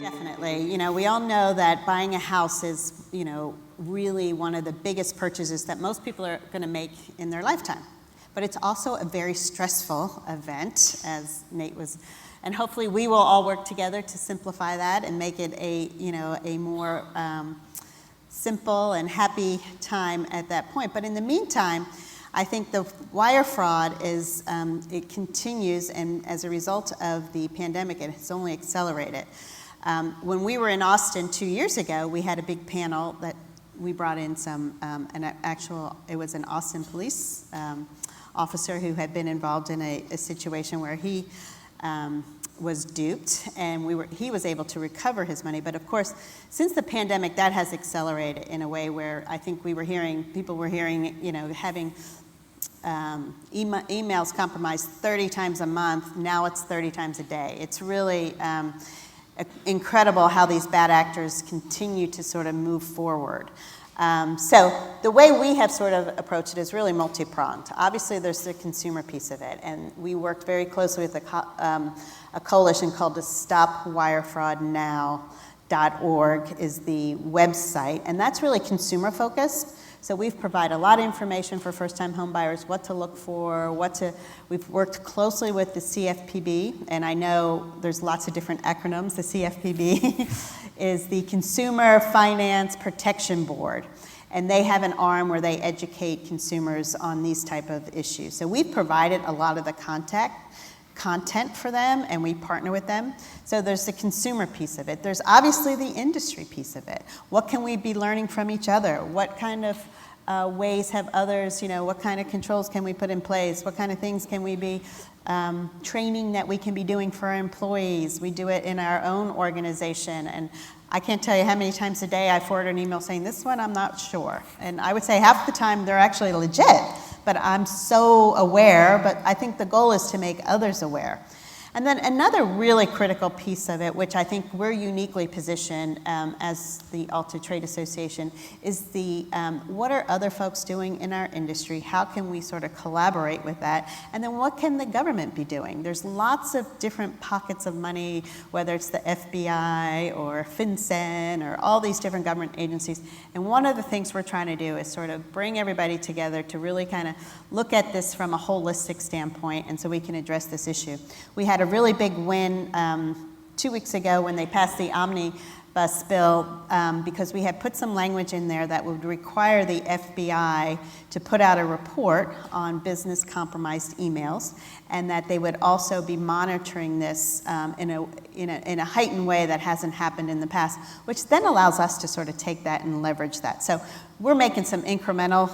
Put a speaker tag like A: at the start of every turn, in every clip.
A: Definitely. We all know that buying a house is, really one of the biggest purchases that most people are going to make in their lifetime. But it's also a very stressful event, as Nate was, and hopefully we will all work together to simplify that and make it a more simple and happy time at that point. But in the meantime, I think the wire fraud it continues, and as a result of the pandemic, it has only accelerated. When we were in Austin 2 years ago, we had a big panel that we brought in it was an Austin police officer who had been involved in a situation where he was duped, and he was able to recover his money. But of course, since the pandemic, that has accelerated in a way where I think people were hearing, having emails compromised 30 times a month. Now it's 30 times a day. It's really incredible how these bad actors continue to sort of move forward. So the way we have sort of approached it is really multi-pronged. Obviously, there's the consumer piece of it, and we worked very closely with a coalition called the StopWireFraudNow.org is the website, and that's really consumer focused. So we've provided a lot of information for first-time home buyers, what to look for, we've worked closely with the CFPB, and I know there's lots of different acronyms. The CFPB is the Consumer Finance Protection Board, and they have an arm where they educate consumers on these type of issues. So we've provided a lot of the content for them, and we partner with them. So there's the consumer piece of it. There's obviously the industry piece of it. What can we be learning from each other? What kind of ways have others, what kind of controls can we put in place? What kind of things can we be training that we can be doing for our employees? We do it in our own organization, and I can't tell you how many times a day I forward an email saying, this one I'm not sure. And I would say half the time they're actually legit, but I'm so aware, but I think the goal is to make others aware. And then another really critical piece of it, which I think we're uniquely positioned as the ALTA Trade Association, is what are other folks doing in our industry? How can we sort of collaborate with that? And then what can the government be doing? There's lots of different pockets of money, whether it's the FBI or FinCEN or all these different government agencies. And one of the things we're trying to do is sort of bring everybody together to really kind of look at this from a holistic standpoint, and so we can address this issue. We had a really big win 2 weeks ago when they passed the omnibus bill because we had put some language in there that would require the FBI to put out a report on business compromised emails, and that they would also be monitoring this in a heightened way that hasn't happened in the past, which then allows us to sort of take that and leverage that. So we're making some incremental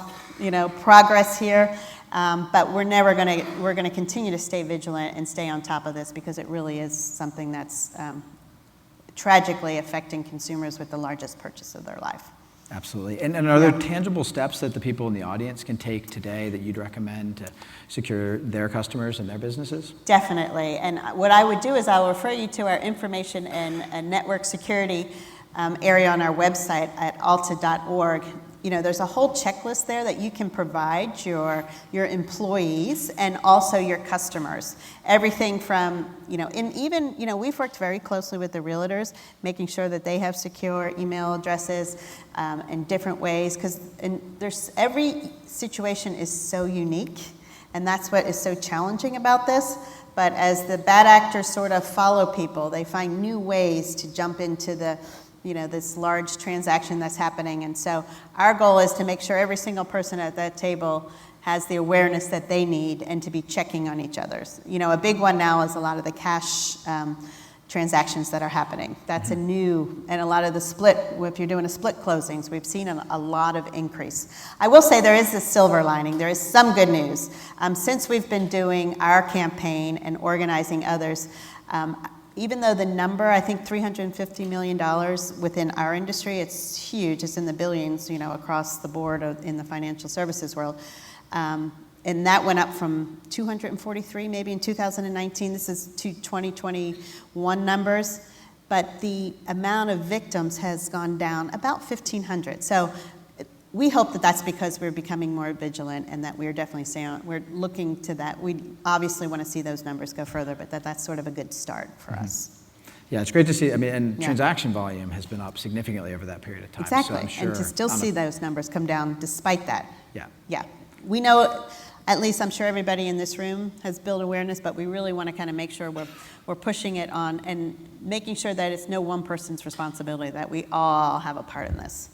A: progress here. But we're going to continue to stay vigilant and stay on top of this, because it really is something that's tragically affecting consumers with the largest purchase of their life.
B: Absolutely. And are there tangible steps that the people in the audience can take today that you'd recommend to secure their customers and their businesses?
A: Definitely. And what I would do is I'll refer you to our information and network security area on our website at alta.org. There's a whole checklist there that you can provide your employees and also your customers. Everything from, we've worked very closely with the realtors, making sure that they have secure email addresses in different ways, because every situation is so unique, and that's what is so challenging about this. But as the bad actors sort of follow people, they find new ways to jump into this large transaction that's happening. And so our goal is to make sure every single person at that table has the awareness that they need and to be checking on each other's. A big one now is a lot of the cash transactions that are happening. That's and a lot of the if you're doing a split closings, we've seen a lot of increase. I will say there is a silver lining. There is some good news. Since we've been doing our campaign and organizing others, even though the number, I think $350 million within our industry, it's huge, it's in the billions, across the board in the financial services world. And that went up from 243 maybe in 2019. This is 2021 numbers. But the amount of victims has gone down about 1,500. So we hope that that's because we're becoming more vigilant and that we're definitely we're looking to that. We obviously want to see those numbers go further, but that's sort of a good start for us.
B: Yeah, it's great to see. I mean, and transaction volume has been up significantly over that period of time.
A: Exactly,
B: So I'm sure
A: and to still see those numbers come down despite that.
B: Yeah.
A: Yeah, we know, at least I'm sure everybody in this room has built awareness, but we really want to kind of make sure we're pushing it on and making sure that it's no one person's responsibility, that we all have a part in this.